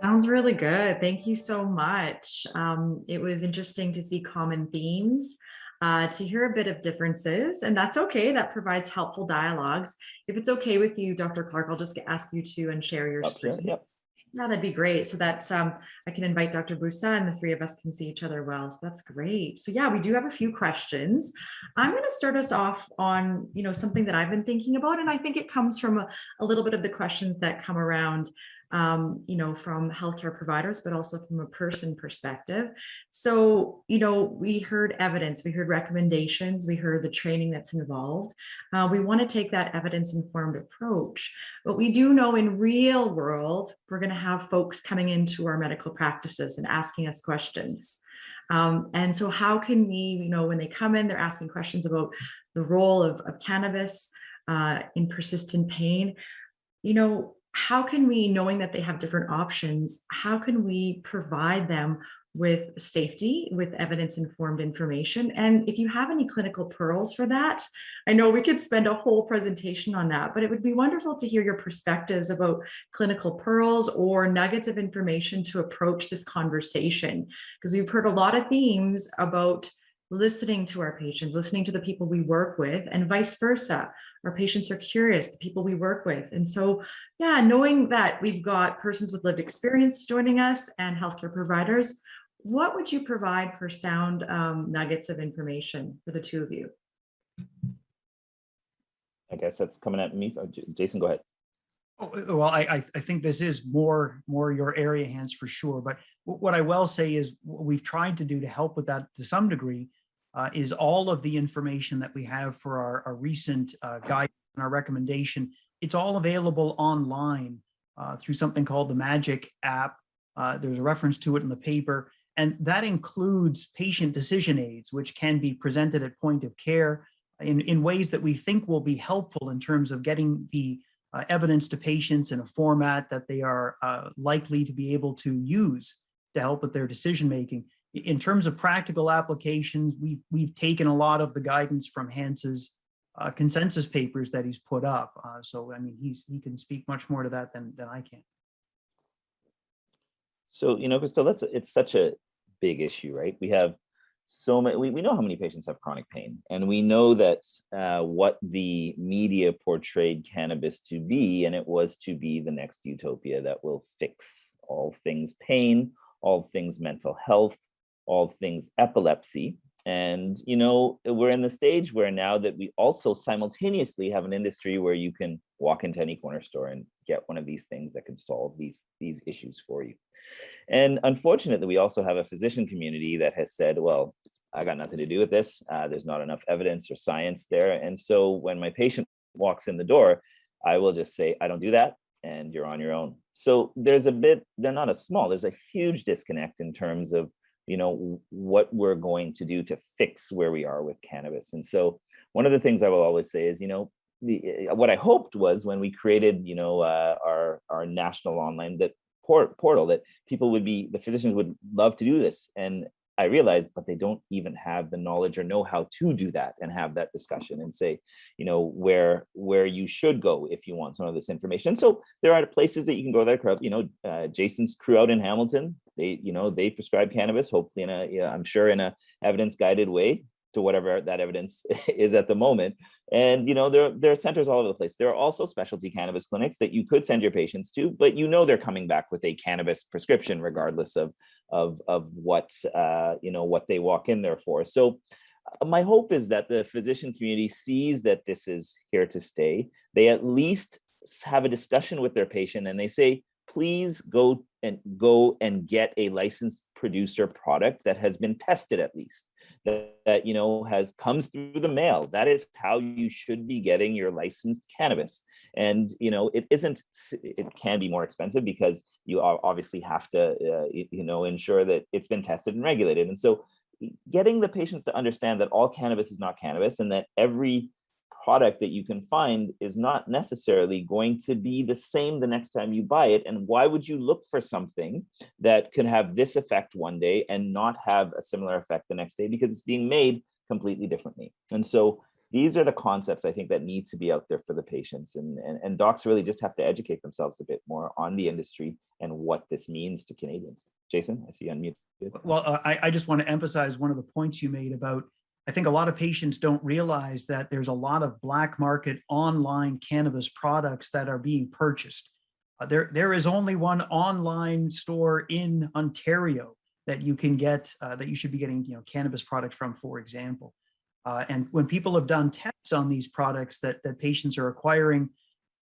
Sounds really good. Thank you so much. It was interesting to see common themes, to hear a bit of differences, and that's okay. That provides helpful dialogues. If it's okay with you, Dr. Clarke, I'll just ask you to and share your Up here, screen. yep. Yeah, that'd be great. So that I can invite Dr. Busse and the three of us can see each other well. So that's great. So yeah, we do have a few questions. I'm going to start us off on, something that I've been thinking about, and I think it comes from a little bit of the questions that come around, from healthcare providers, but also from a person perspective. So, we heard evidence, we heard recommendations, we heard the training that's involved. We want to take that evidence-informed approach. But we do know in real world, we're going to have folks coming into our medical practices and asking us questions. And so how can we, when they come in, they're asking questions about the role of cannabis in persistent pain. How can we, knowing that they have different options, how can we provide them with safety, with evidence-informed information? And if you have any clinical pearls for that, I know we could spend a whole presentation on that, but it would be wonderful to hear your perspectives about clinical pearls or nuggets of information to approach this conversation, because we've heard a lot of themes about listening to our patients, listening to the people we work with, and vice versa. Our patients are curious, the people we work with. And so, yeah, knowing that we've got persons with lived experience joining us and healthcare providers, what would you provide for sound nuggets of information for the two of you? I guess that's coming at me. Jason, go ahead. Oh, well, I think this is more your area, Hance, for sure. But what I will say is what we've tried to do to help with that to some degree is all of the information that we have for our recent guide and our recommendation. It's all available online through something called the Magic app. There's a reference to it in the paper, and that includes patient decision aids, which can be presented at point of care in ways that we think will be helpful in terms of getting the evidence to patients in a format that they are likely to be able to use to help with their decision making. In terms of practical applications, we've taken a lot of the guidance from Hance's consensus papers that he's put up. So I mean, he can speak much more to that than I can. So, Crystal, it's such a big issue, right? We have so many, we know how many patients have chronic pain, and we know that what the media portrayed cannabis to be, and it was to be the next utopia that will fix all things pain, all things mental health, all things epilepsy. And, we're in the stage where now that we also simultaneously have an industry where you can walk into any corner store and get one of these things that can solve these issues for you. And unfortunately, we also have a physician community that has said, well, I got nothing to do with this. There's not enough evidence or science there. And so when my patient walks in the door, I will just say, I don't do that, and you're on your own. So there's a huge disconnect in terms of, what we're going to do to fix where we are with cannabis. And so one of the things I will always say is, what I hoped was when we created, our national online portal, that the physicians would love to do this. And I realized, but they don't even have the knowledge or know how to do that and have that discussion and say, where you should go if you want some of this information. So there are places that you can go there. Jason's crew out in Hamilton, they prescribe cannabis, hopefully I'm sure in a evidence guided way to whatever that evidence is at the moment. And there are centers all over the place. There are also specialty cannabis clinics that you could send your patients to, but they're coming back with a cannabis prescription regardless of what what they walk in there for. So my hope is that the physician community sees that this is here to stay. They at least have a discussion with their patient and they say, please go and get a licensed producer product that has been tested, at least that comes through the mail. That is how you should be getting your licensed cannabis. And it can be more expensive because you obviously have to ensure that it's been tested and regulated. And so getting the patients to understand that all cannabis is not cannabis, and that every product that you can find is not necessarily going to be the same the next time you buy it. And why would you look for something that could have this effect one day and not have a similar effect the next day? Because it's being made completely differently. And so these are the concepts I think that need to be out there for the patients, and docs really just have to educate themselves a bit more on the industry and what this means to Canadians. Jason, I see you unmuted. Well, I just want to emphasize one of the points you made about, I think a lot of patients don't realize that there's a lot of black market online cannabis products that are being purchased. There is only one online store in Ontario that you can get, that you should be getting, cannabis products from, for example. And when people have done tests on these products that patients are acquiring,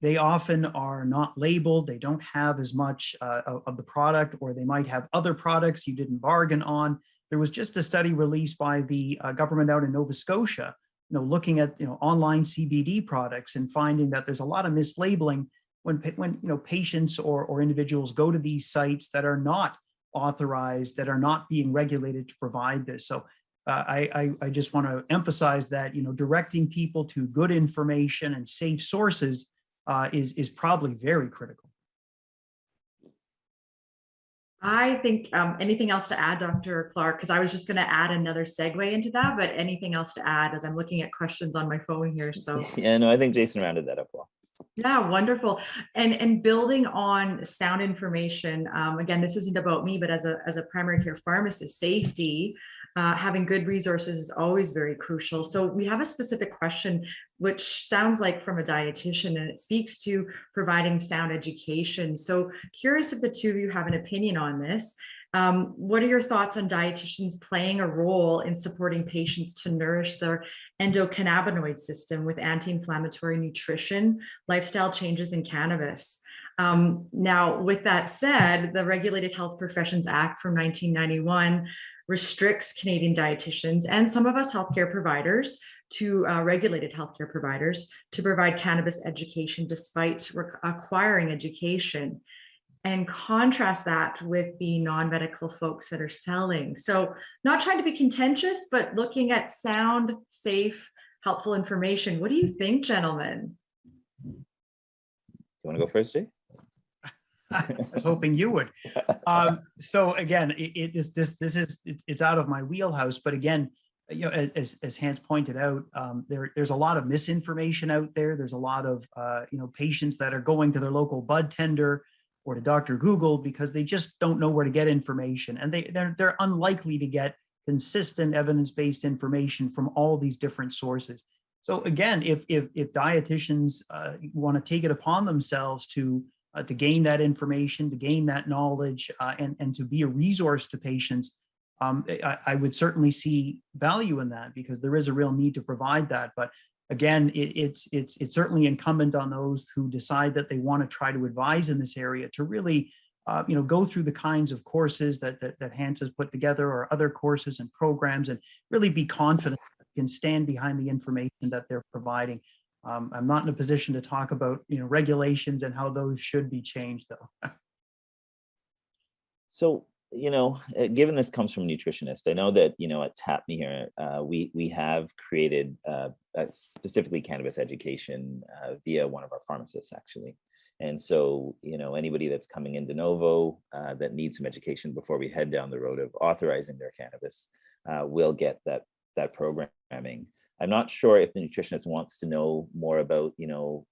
they often are not labeled. They don't have as much of the product, or they might have other products you didn't bargain on. There was just a study released by the government out in Nova Scotia, looking at online CBD products and finding that there's a lot of mislabeling when patients or individuals go to these sites that are not authorized, that are not being regulated to provide this. So I just want to emphasize that directing people to good information and safe sources is probably very critical. I think anything else to add, Dr. Clarke? Because I was just going to add another segue into that, but anything else to add as I'm looking at questions on my phone here? So yeah, no, I think Jason rounded that up well. Yeah, wonderful. And building on sound information, again, this isn't about me, but as a primary care pharmacist, safety, having good resources is always very crucial. So we have a specific question, which sounds like from a dietitian, and it speaks to providing sound education. So curious if the two of you have an opinion on this. What are your thoughts on dietitians playing a role in supporting patients to nourish their endocannabinoid system with anti-inflammatory nutrition, lifestyle changes, and cannabis? Now, with that said, the Regulated Health Professions Act from 1991 restricts Canadian dietitians and some of us healthcare providers to regulated healthcare providers to provide cannabis education despite acquiring education, and contrast that with the non-medical folks that are selling. So not trying to be contentious, but looking at sound, safe, helpful information. What do you think, gentlemen? You want to go first, Jay? I was hoping you would. So again, it's out of my wheelhouse, but again, as Hance pointed out, there's a lot of misinformation out there. There's a lot of patients that are going to their local bud tender or to Dr. Google because they just don't know where to get information, and they're unlikely to get consistent evidence-based information from all these different sources. So again, if dietitians want to take it upon themselves to gain that information, to gain that knowledge, and to be a resource to patients, I would certainly see value in that, because there is a real need to provide that. But again, it's certainly incumbent on those who decide that they want to try to advise in this area to really go through the kinds of courses that Hance has put together, or other courses and programs, and really be confident and stand behind the information that they're providing. I'm not in a position to talk about regulations and how those should be changed, though. So, given this comes from a nutritionist, I know that at TAPME here, we have created specifically cannabis education via one of our pharmacists, actually. And so, anybody that's coming in de novo that needs some education before we head down the road of authorizing their cannabis will get that programming. I'm not sure if the nutritionist wants to know more about,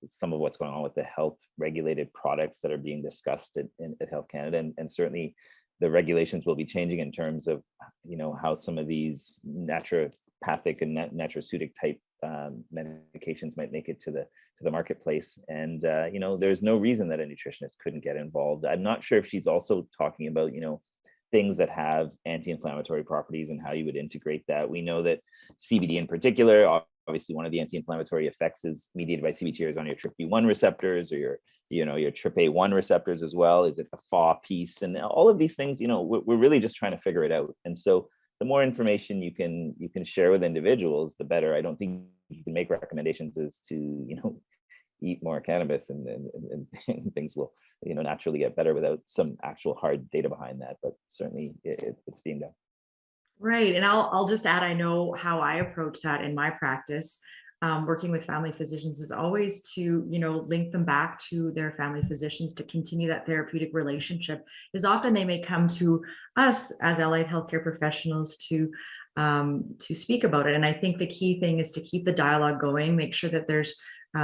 some of what's going on with the health regulated products that are being discussed at Health Canada, and certainly the regulations will be changing in terms of, how some of these naturopathic and nutraceutic type medications might make it to the marketplace. And there's no reason that a nutritionist couldn't get involved. I'm not sure if she's also talking about, things that have anti-inflammatory properties and how you would integrate that. We know that CBD in particular, obviously one of the anti-inflammatory effects is mediated by CBT on your TRPV1 receptors, or your TRPA1 receptors as well. Is it the FAW piece? And all of these things, we're really just trying to figure it out. And so the more information you can share with individuals, the better. I don't think you can make recommendations as to, eat more cannabis and things will naturally get better without some actual hard data behind that, but certainly it's being done. Right. And I'll just add, I know how I approach that in my practice. Working with family physicians is always to, link them back to their family physicians to continue that therapeutic relationship. Is often they may come to us as allied healthcare professionals to to speak about it. And I think the key thing is to keep the dialogue going, make sure that there's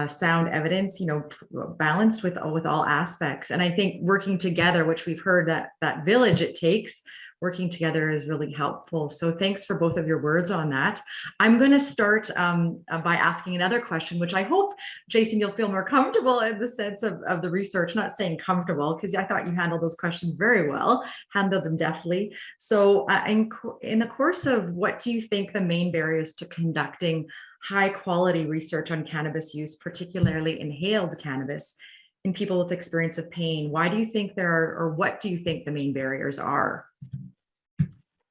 sound evidence, balanced with all aspects. And I think working together, which we've heard that village it takes, working together is really helpful. So thanks for both of your words on that. I'm going to start by asking another question, which I hope, Jason, you'll feel more comfortable in the sense of the research, not saying comfortable, because I thought you handled those questions very well, handled them deftly. So in the course of what do you think the main barriers to conducting high quality research on cannabis use, particularly inhaled cannabis, in people with experience of pain? Why do you think there are, or what do you think the main barriers are?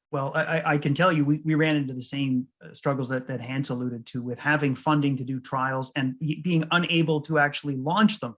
Well, I can tell you, we ran into the same struggles that Hance alluded to, with having funding to do trials and being unable to actually launch them.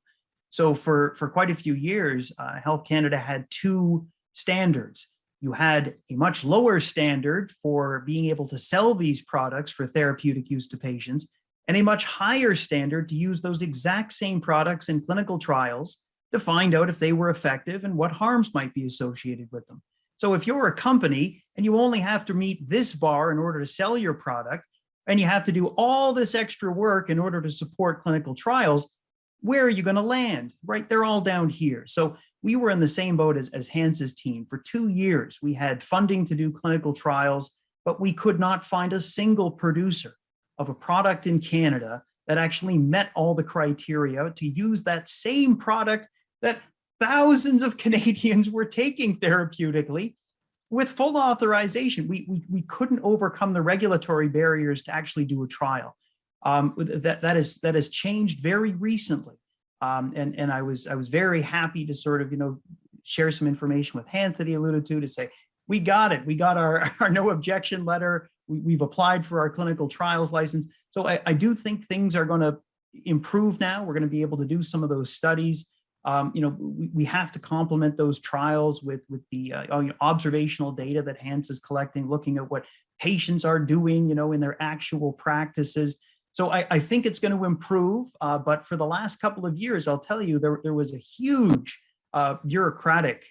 So for quite a few years, Health Canada had two standards. You had a much lower standard for being able to sell these products for therapeutic use to patients, and a much higher standard to use those exact same products in clinical trials to find out if they were effective and what harms might be associated with them. So if you're a company and you only have to meet this bar in order to sell your product, and you have to do all this extra work in order to support clinical trials, where are you going to land? Right? They're all down here. So we were in the same boat as Hance's team. For 2 years, we had funding to do clinical trials, but we could not find a single producer of a product in Canada that actually met all the criteria to use that same product that thousands of Canadians were taking therapeutically with full authorization. We couldn't overcome the regulatory barriers to actually do a trial. That has changed very recently. And I was very happy to sort of, share some information with Hance that he alluded to say, we got it. We got our no objection letter. We've applied for our clinical trials license. So I do think things are going to improve now. We're going to be able to do some of those studies. We have to complement those trials with the observational data that Hance is collecting, looking at what patients are doing, in their actual practices. So I think it's going to improve. But for the last couple of years, I'll tell you, there was a huge bureaucratic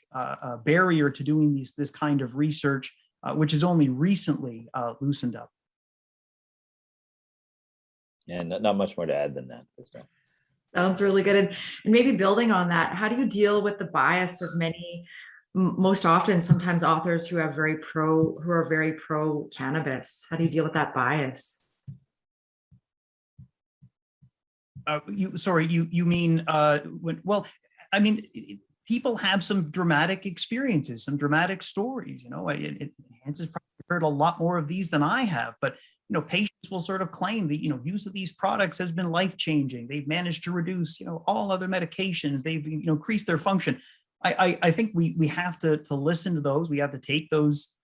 barrier to doing this kind of research, which is only recently loosened up. And not much more to add than that. Sounds really good. And maybe building on that, how do you deal with the bias of many, most often sometimes authors who are very pro cannabis? How do you deal with that bias? You mean well, I mean, people have some dramatic experiences, some dramatic stories. Hance has probably heard a lot more of these than I have, but patients will sort of claim that use of these products has been life-changing. They've managed to reduce all other medications. They've increased their function. I think we have to listen to those. We have to take those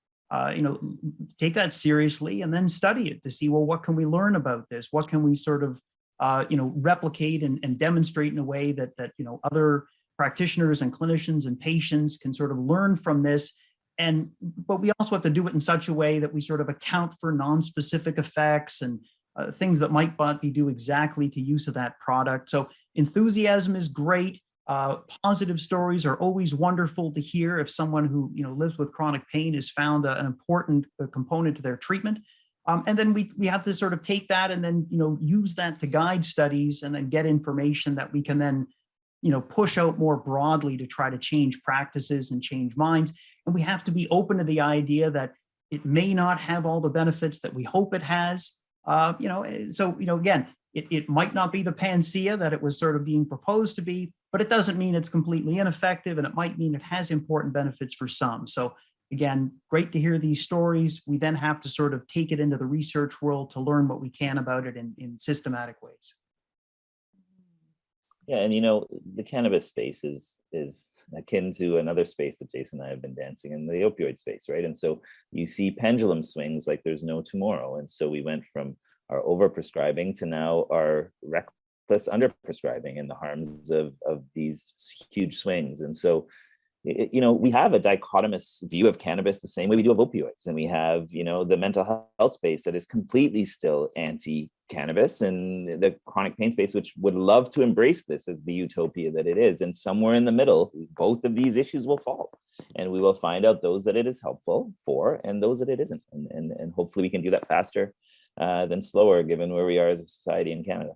take that seriously and then study it to see, well, what can we learn about this? What can we sort of replicate and demonstrate in a way that other practitioners and clinicians and patients can sort of learn from this. But we also have to do it in such a way that we sort of account for non-specific effects and things that might not be due exactly to use of that product. So enthusiasm is great. Positive stories are always wonderful to hear. If someone who lives with chronic pain has found an important component to their treatment. And then we have to sort of take that and then use that to guide studies and then get information that we can then push out more broadly to try to change practices and change minds. And we have to be open to the idea that it may not have all the benefits that we hope it has. Again, it might not be the panacea that it was sort of being proposed to be, but it doesn't mean it's completely ineffective, and it might mean it has important benefits for some. So again, great to hear these stories. We then have to sort of take it into the research world to learn what we can about it in systematic ways. Yeah, and the cannabis space is akin to another space that Jason and I have been dancing in, the opioid space, right? And so you see pendulum swings like there's no tomorrow. And so we went from our overprescribing to now our reckless underprescribing and the harms of these huge swings. And so we have a dichotomous view of cannabis the same way we do of opioids. And we have, the mental health space that is completely still anti-cannabis, and the chronic pain space, which would love to embrace this as the utopia that it is. And somewhere in the middle, both of these issues will fall. and we will find out those that it is helpful for and those that it isn't. And hopefully we can do that faster than slower, given where we are as a society in Canada.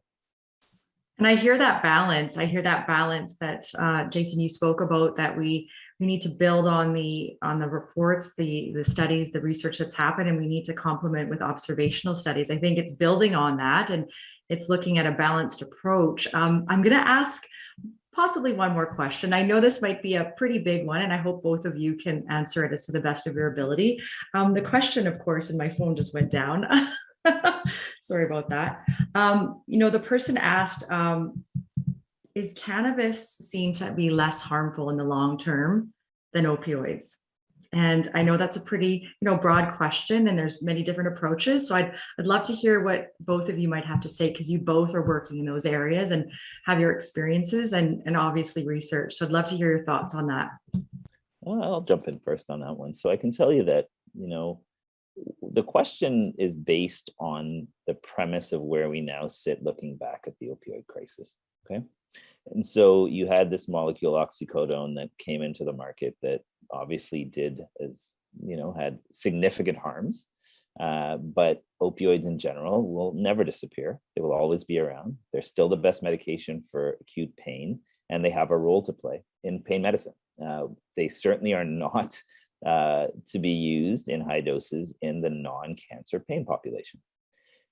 And I hear that balance. I hear that balance that Jason, you spoke about, that we need to build on the reports, the studies, the research that's happened, and we need to complement with observational studies. I think it's building on that, and it's looking at a balanced approach. I'm going to ask possibly one more question. I know this might be a pretty big one, and I hope both of you can answer it as to the best of your ability. The question, of course, and my phone just went down. Sorry about that. The person asked, is cannabis seen to be less harmful in the long term than opioids? And I know that's a pretty, broad question, and there's many different approaches. So I'd love to hear what both of you might have to say, because you both are working in those areas and have your experiences and obviously research. So I'd love to hear your thoughts on that. Well, I'll jump in first on that one. So I can tell you that, the question is based on the premise of where we now sit looking back at the opioid crisis. Okay. And so you had this molecule oxycodone that came into the market that obviously did, as had significant harms. But opioids in general will never disappear. They will always be around. They're still the best medication for acute pain, and they have a role to play in pain medicine. They certainly are not to be used in high doses in the non-cancer pain population.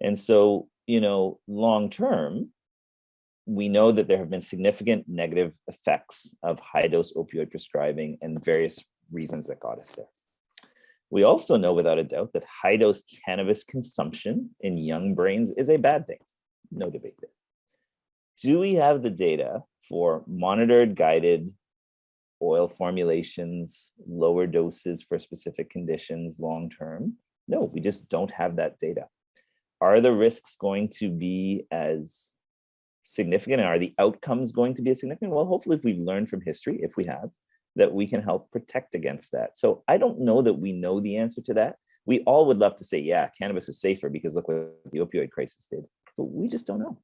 And so, long term, we know that there have been significant negative effects of high dose opioid prescribing and various reasons that got us there. We also know without a doubt that high dose cannabis consumption in young brains is a bad thing. No debate there. Do we have the data for monitored, guided oil formulations, lower doses for specific conditions long term? No, we just don't have that data. Are the risks going to be as significant, and are the outcomes going to be as significant? Well, hopefully if we've learned from history, if we have, that we can help protect against that. So I don't know that we know the answer to that. We all would love to say, yeah, cannabis is safer because look what the opioid crisis did, but we just don't know.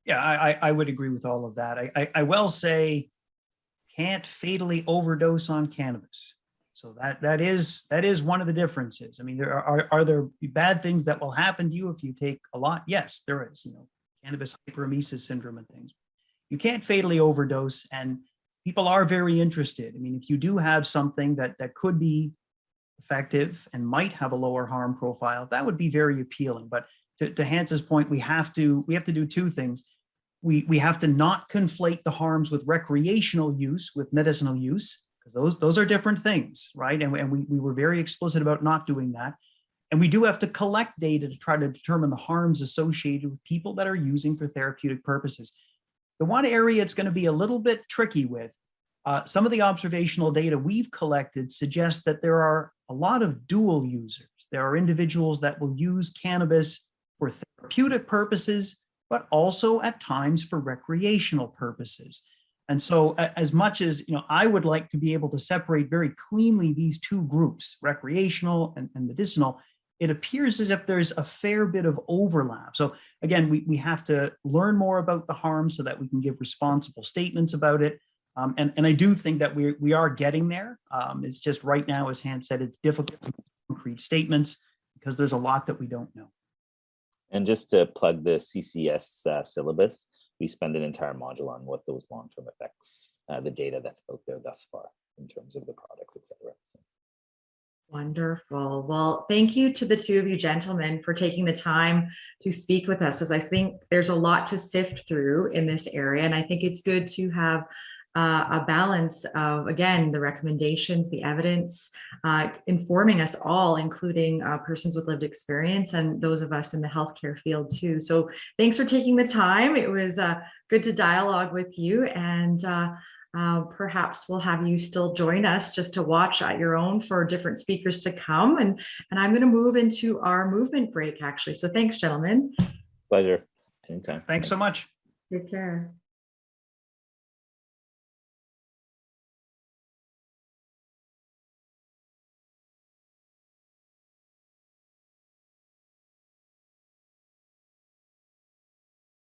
Yeah, I would agree with all of that. I will say, can't fatally overdose on cannabis. So that is one of the differences. I mean, are there bad things that will happen to you if you take a lot? Yes, there is. Cannabis hyperemesis syndrome and things. You can't fatally overdose, and people are very interested. I mean, if you do have something that could be effective and might have a lower harm profile, that would be very appealing. But to Hance's point, we have to do two things. We have to not conflate the harms with recreational use with medicinal use, because those are different things, right? And we were very explicit about not doing that. And we do have to collect data to try to determine the harms associated with people that are using for therapeutic purposes. The one area it's going to be a little bit tricky with, some of the observational data we've collected suggests that there are a lot of dual users. There are individuals that will use cannabis for therapeutic purposes, but also at times for recreational purposes. And so as much as, I would like to be able to separate very cleanly these two groups, recreational and medicinal, it appears as if there's a fair bit of overlap. So again, we have to learn more about the harm so that we can give responsible statements about it. And I do think that we are getting there. It's just right now, as Hance said, it's difficult to make concrete statements because there's a lot that we don't know. And just to plug the CCS syllabus, we spend an entire module on what those long-term effects, the data that's out there thus far in terms of the products, et cetera. So. Wonderful. Well, thank you to the two of you gentlemen for taking the time to speak with us, as I think there's a lot to sift through in this area. And I think it's good to have a balance of, again, the recommendations, the evidence, informing us all, including persons with lived experience and those of us in the healthcare field too. So thanks for taking the time. It was good to dialogue with you, and perhaps we'll have you still join us just to watch at your own for different speakers to come. And I'm going to move into our movement break, actually. So thanks, gentlemen. Pleasure. Anytime. Thanks so much. Take care.